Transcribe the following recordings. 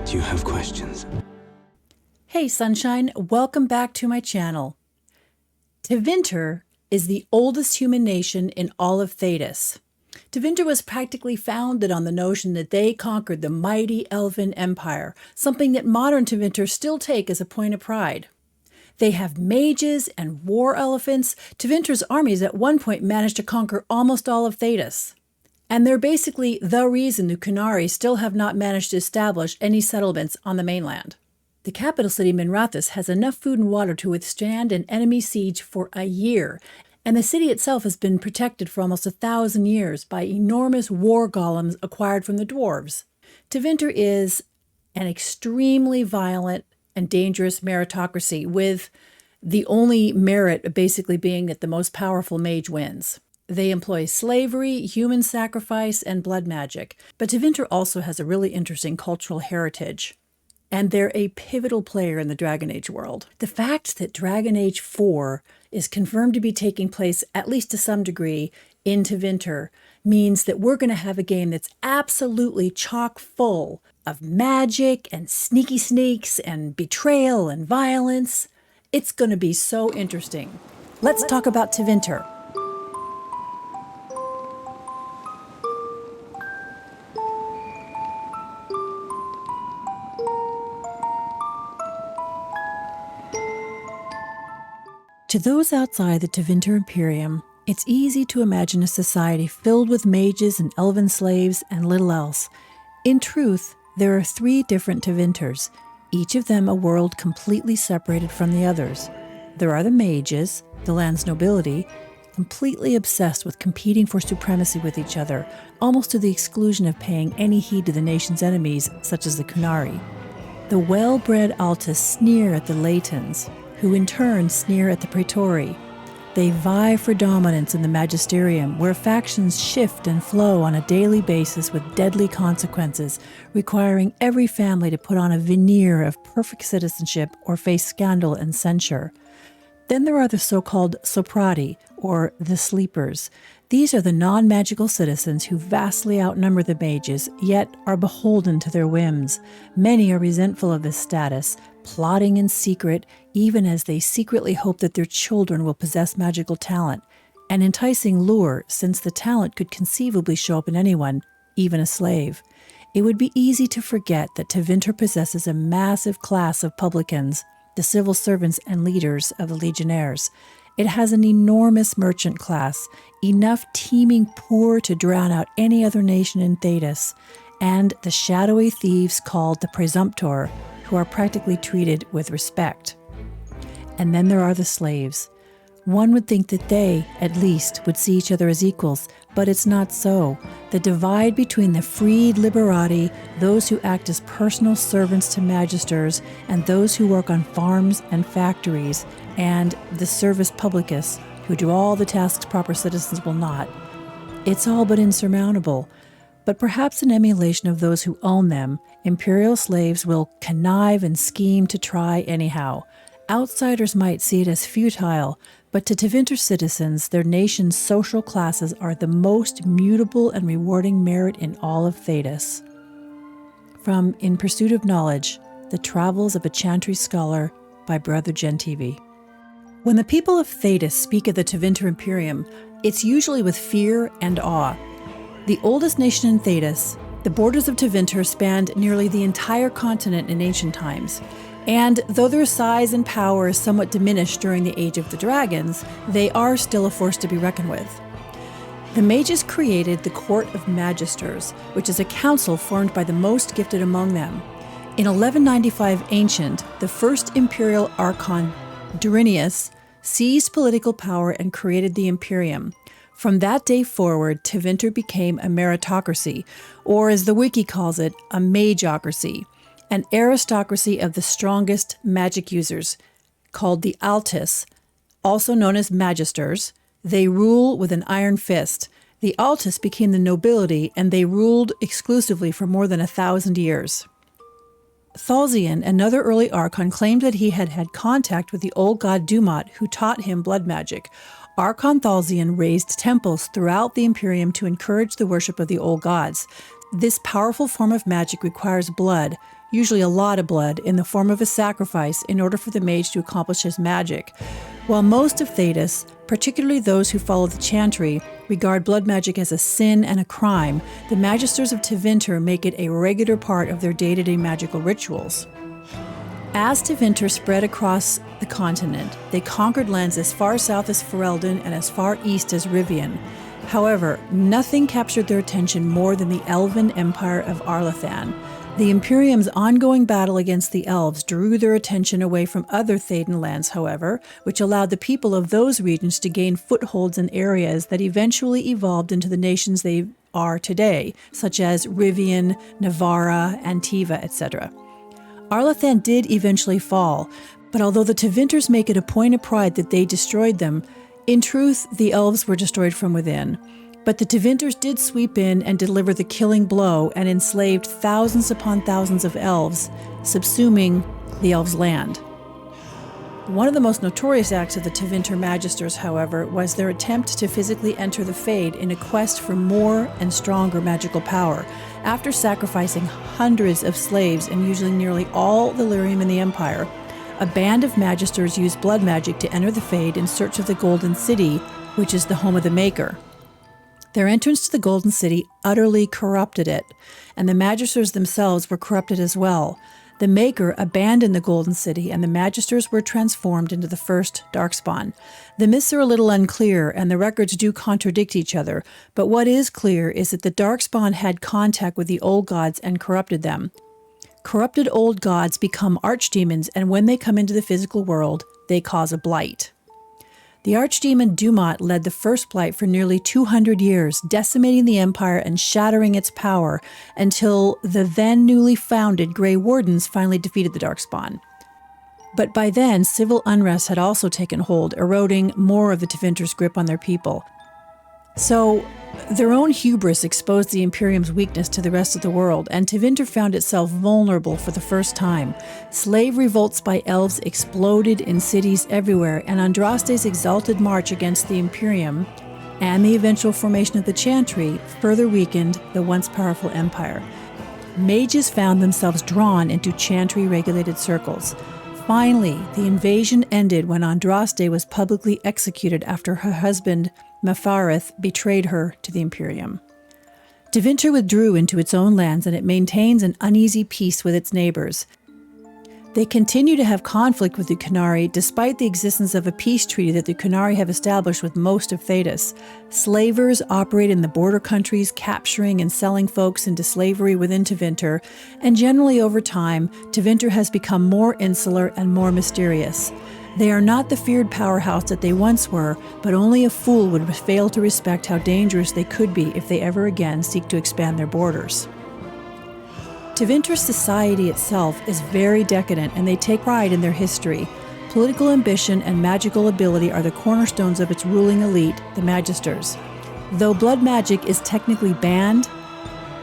Do you have questions? Hey sunshine, welcome back to my channel. TEVINTER is the oldest human nation in all of Thedas. TEVINTER was practically founded on the notion that they conquered the mighty elven empire, something that modern TEVINTER still take as a point of pride. They have mages and war elephants. TEVINTER's armies at one point managed to conquer almost all of Thedas. And they're basically the reason the Qunari still have not managed to establish any settlements on the mainland. The capital city, Minrathous, has enough food and water to withstand an enemy siege for a year, and the city itself has been protected for almost 1,000 years by enormous war golems acquired from the dwarves. TEVINTER is an extremely violent and dangerous meritocracy, with the only merit basically being that the most powerful mage wins. They employ slavery, human sacrifice, and blood magic, but TEVINTER also has a really interesting cultural heritage. And they're a pivotal player in the Dragon Age world. The fact that Dragon Age 4 is confirmed to be taking place, at least to some degree, in TEVINTER means that we're going to have a game that's absolutely chock full of magic and sneaky sneaks and betrayal and violence. It's going to be so interesting. Let's talk about TEVINTER. To those outside the TEVINTER Imperium, it's easy to imagine a society filled with mages and elven slaves and little else. In truth, there are 3 different TEVINTERs, each of them a world completely separated from the others. There are the mages, the land's nobility, completely obsessed with competing for supremacy with each other, almost to the exclusion of paying any heed to the nation's enemies, such as the Qunari. The well-bred Altus sneer at the Latins, who in turn sneer at the Praetori. They vie for dominance in the Magisterium, where factions shift and flow on a daily basis with deadly consequences, requiring every family to put on a veneer of perfect citizenship or face scandal and censure. Then there are the so-called Soprati, or the Sleepers. These are the non-magical citizens who vastly outnumber the mages, yet are beholden to their whims. Many are resentful of this status, plotting in secret, even as they secretly hope that their children will possess magical talent, an enticing lure since the talent could conceivably show up in anyone, even a slave. It would be easy to forget that TEVINTER possesses a massive class of publicans, the civil servants and leaders of the legionnaires. It has an enormous merchant class, enough teeming poor to drown out any other nation in Thedas, and the shadowy thieves called the Presumptor, who are practically treated with respect. And then there are the slaves. One would think that they, at least, would see each other as equals, but it's not so. The divide between the freed liberati, those who act as personal servants to magisters, and those who work on farms and factories, and the servus publicus, who do all the tasks proper citizens will not. It's all but insurmountable. But perhaps in emulation of those who own them, imperial slaves will connive and scheme to try anyhow. Outsiders might see it as futile, but to TEVINTER citizens, their nation's social classes are the most mutable and rewarding merit in all of Thedas. From In Pursuit of Knowledge, The Travels of a Chantry Scholar by Brother Gentivi. When the people of Thedas speak of the TEVINTER Imperium, it's usually with fear and awe. The oldest nation in Thedas, the borders of TEVINTER spanned nearly the entire continent in ancient times. And though their size and power is somewhat diminished during the Age of the Dragons, they are still a force to be reckoned with. The mages created the Court of Magisters, which is a council formed by the most gifted among them. In 1195 Ancient, the first imperial archon, Durinius, seized political power and created the Imperium. From that day forward, TEVINTER became a meritocracy, or as the wiki calls it, a mageocracy, an aristocracy of the strongest magic users, called the Altus, also known as Magisters. They rule with an iron fist. The Altus became the nobility, and they ruled exclusively for more than 1,000 years. Thalzian, another early archon, claimed that he had had contact with the old god Dumat, who taught him blood magic. Archon Thalzian raised temples throughout the Imperium to encourage the worship of the old gods. This powerful form of magic requires blood, usually a lot of blood, in the form of a sacrifice in order for the mage to accomplish his magic. While most of Thetis, particularly those who follow the chantry, regard blood magic as a sin and a crime, the magisters of Tevinter make it a regular part of their day-to-day magical rituals. As Tevinter spread across the continent, they conquered lands as far south as Ferelden and as far east as Rivian. However, nothing captured their attention more than the elven empire of Arlathan. The Imperium's ongoing battle against the elves drew their attention away from other Thedan lands, however, which allowed the people of those regions to gain footholds in areas that eventually evolved into the nations they are today, such as Rivian, Navarra, Antiva, etc. Arlathan did eventually fall, but although the Tevinters make it a point of pride that they destroyed them, in truth, the elves were destroyed from within. But the Tevinters did sweep in and deliver the killing blow and enslaved thousands upon thousands of elves, subsuming the elves' land. One of the most notorious acts of the Tevinter Magisters, however, was their attempt to physically enter the Fade in a quest for more and stronger magical power. After sacrificing hundreds of slaves and using nearly all the lyrium in the Empire, a band of Magisters used blood magic to enter the Fade in search of the Golden City, which is the home of the Maker. Their entrance to the Golden City utterly corrupted it, and the Magisters themselves were corrupted as well. The Maker abandoned the Golden City, and the Magisters were transformed into the first Darkspawn. The myths are a little unclear, and the records do contradict each other, but what is clear is that the Darkspawn had contact with the old gods and corrupted them. Corrupted old gods become archdemons, and when they come into the physical world, they cause a blight. The archdemon Dumat led the first blight for nearly 200 years, decimating the empire and shattering its power until the then newly founded Grey Wardens finally defeated the Darkspawn. But by then, civil unrest had also taken hold, eroding more of the Tevinters' grip on their people. So, their own hubris exposed the Imperium's weakness to the rest of the world, and Tevinter found itself vulnerable for the first time. Slave revolts by elves exploded in cities everywhere, and Andraste's exalted march against the Imperium and the eventual formation of the Chantry further weakened the once powerful empire. Mages found themselves drawn into Chantry-regulated circles. Finally, the invasion ended when Andraste was publicly executed after her husband, Mepharath, betrayed her to the Imperium. Tevinter withdrew into its own lands, and it maintains an uneasy peace with its neighbors. They continue to have conflict with the Qunari, despite the existence of a peace treaty that the Qunari have established with most of Thetis. Slavers operate in the border countries, capturing and selling folks into slavery within Tevinter, and generally over time, Tevinter has become more insular and more mysterious. They are not the feared powerhouse that they once were, but only a fool would fail to respect how dangerous they could be if they ever again seek to expand their borders. Tevinter's society itself is very decadent, and they take pride in their history. Political ambition and magical ability are the cornerstones of its ruling elite, the Magisters. Though blood magic is technically banned,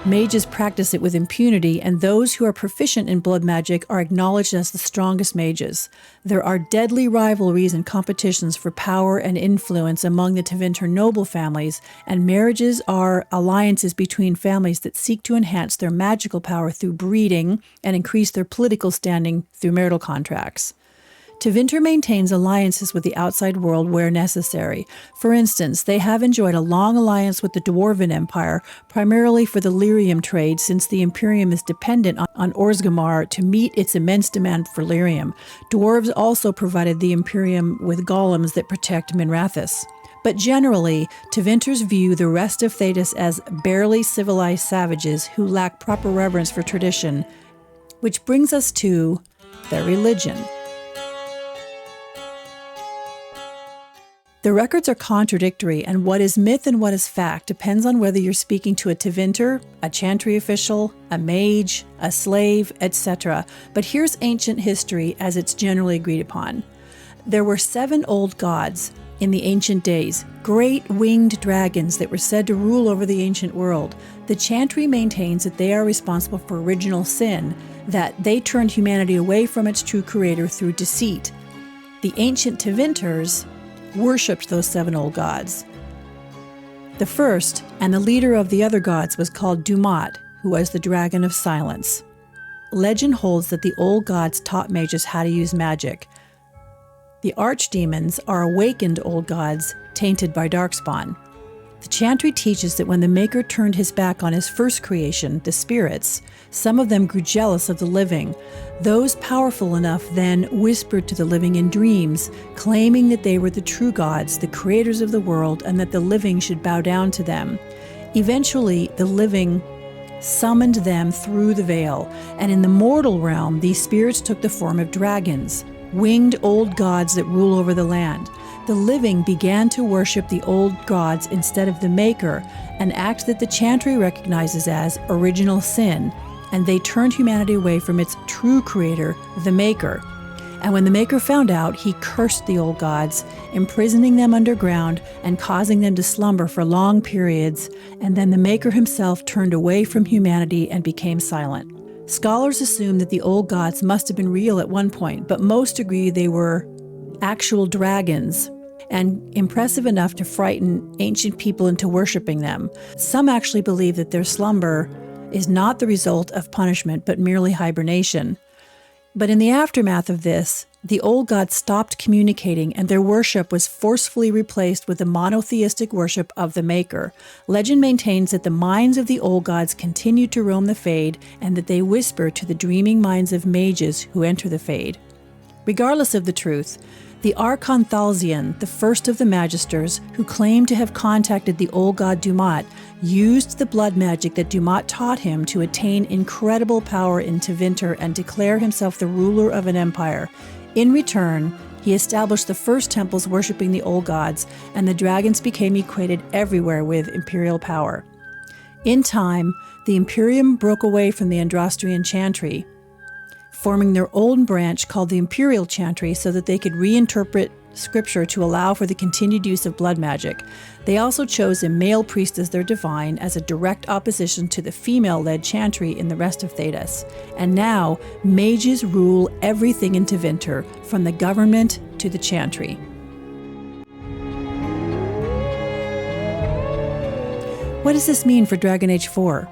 mages practice it with impunity, and those who are proficient in blood magic are acknowledged as the strongest mages. There are deadly rivalries and competitions for power and influence among the Tevinter noble families, and marriages are alliances between families that seek to enhance their magical power through breeding and increase their political standing through marital contracts. Tevinter maintains alliances with the outside world where necessary. For instance, they have enjoyed a long alliance with the Dwarven Empire, primarily for the lyrium trade, since the Imperium is dependent on Orzammar to meet its immense demand for lyrium. Dwarves also provided the Imperium with golems that protect Minrathous. But generally, Tevinters view the rest of Thetis as barely civilized savages who lack proper reverence for tradition, which brings us to their religion. The records are contradictory, and what is myth and what is fact depends on whether you're speaking to a Tevinter, a Chantry official, a mage, a slave, etc. But here's ancient history as it's generally agreed upon. There were 7 old gods in the ancient days, great winged dragons that were said to rule over the ancient world. The Chantry maintains that they are responsible for original sin, that they turned humanity away from its true creator through deceit. The ancient Tevinters worshipped those 7 old gods. The first, and the leader of the other gods, was called Dumat, who was the dragon of silence. legend holds that the old gods taught mages how to use magic. The archdemons are awakened old gods tainted by darkspawn. The chantry teaches that when the Maker turned his back on his first creation, the spirits, some of them grew jealous of the living. Those powerful enough then whispered to the living in dreams, claiming that they were the true gods, the creators of the world, and that the living should bow down to them. Eventually, the living summoned them through the veil, and in the mortal realm, these spirits took the form of dragons, winged old gods that rule over the land. The living began to worship the old gods instead of the Maker, an act that the chantry recognizes as original sin, and they turned humanity away from its true creator, the Maker. And when the Maker found out, he cursed the old gods, imprisoning them underground and causing them to slumber for long periods, and then the Maker himself turned away from humanity and became silent. Scholars assume that the old gods must have been real at one point, but most agree they were actual dragons and impressive enough to frighten ancient people into worshiping them. Some actually believe that their slumber is not the result of punishment, but merely hibernation. But in the aftermath of this, the old gods stopped communicating and their worship was forcefully replaced with the monotheistic worship of the Maker. Legend maintains that the minds of the old gods continue to roam the Fade and that they whisper to the dreaming minds of mages who enter the Fade. Regardless of the truth, the Archon Thalzian, the first of the Magisters, who claimed to have contacted the old god Dumat, used the blood magic that Dumat taught him to attain incredible power in Tevinter and declare himself the ruler of an empire. In return, he established the first temples worshipping the old gods, and the dragons became equated everywhere with imperial power. In time, the Imperium broke away from the Andrastrian chantry, forming their own branch called the Imperial Chantry so that they could reinterpret scripture to allow for the continued use of blood magic. They also chose a male priest as their divine as a direct opposition to the female-led chantry in the rest of Thedas. And now, mages rule everything in Tevinter, from the government to the chantry. What does this mean for Dragon Age 4?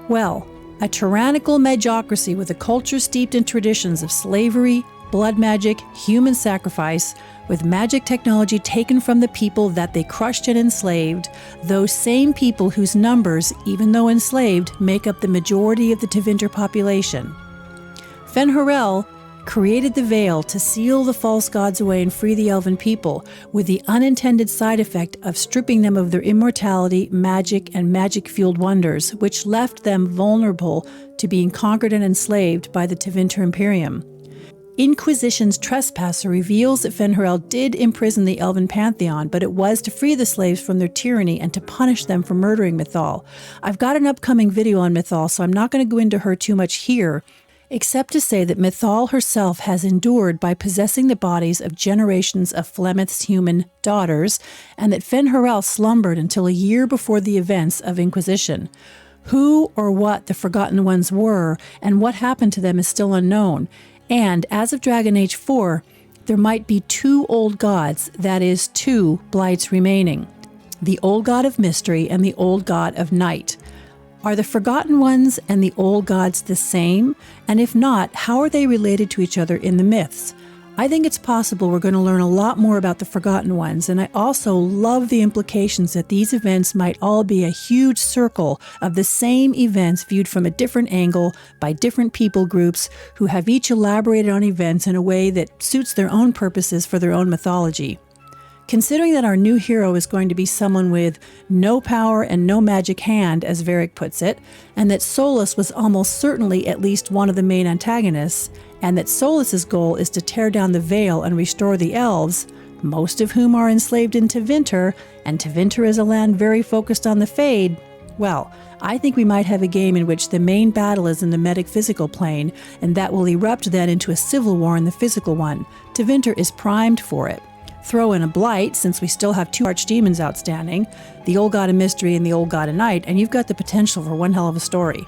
Well, a tyrannical magocracy with a culture steeped in traditions of slavery, blood magic, human sacrifice, with magic technology taken from the people that they crushed and enslaved, those same people whose numbers, even though enslaved, make up the majority of the Tevinter population. Fen'Harel created the Veil to seal the false gods away and free the elven people, with the unintended side effect of stripping them of their immortality, magic, and magic-fueled wonders, which left them vulnerable to being conquered and enslaved by the Tevinter Imperium. Inquisition's Trespasser reveals that Fen'Harel did imprison the elven pantheon, but it was to free the slaves from their tyranny and to punish them for murdering Mythal. I've got an upcoming video on Mythal, so I'm not going to go into her too much here, except to say that Mythal herself has endured by possessing the bodies of generations of Flemeth's human daughters, and that Fen'Harel slumbered until a year before the events of Inquisition. Who or what the Forgotten Ones were, and what happened to them is still unknown, and as of Dragon Age 4, there might be two old gods, that is, two Blights remaining. The old god of mystery and the old god of night. Are the Forgotten Ones and the old gods the same? And if not, how are they related to each other in the myths? I think it's possible we're going to learn a lot more about the Forgotten Ones, and I also love the implications that these events might all be a huge circle of the same events viewed from a different angle by different people groups who have each elaborated on events in a way that suits their own purposes for their own mythology. Considering that our new hero is going to be someone with no power and no magic hand, as Varric puts it, and that Solus was almost certainly at least one of the main antagonists, and that Solus's goal is to tear down the Veil and restore the elves, most of whom are enslaved in Tevinter, and Tevinter is a land very focused on the Fade, well, I think we might have a game in which the main battle is in the medic-physical plane, and that will erupt then into a civil war in the physical one. Tevinter is primed for it. Throw in a Blight, since we still have two archdemons outstanding, the Old God of Mystery and the Old God of Night, and you've got the potential for one hell of a story.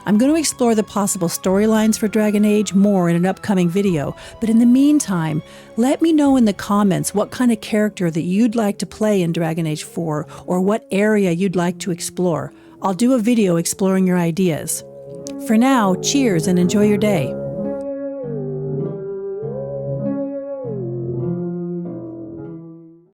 I'm going to explore the possible storylines for Dragon Age more in an upcoming video, but in the meantime, let me know in the comments what kind of character that you'd like to play in Dragon Age 4, or what area you'd like to explore. I'll do a video exploring your ideas. For now, cheers and enjoy your day.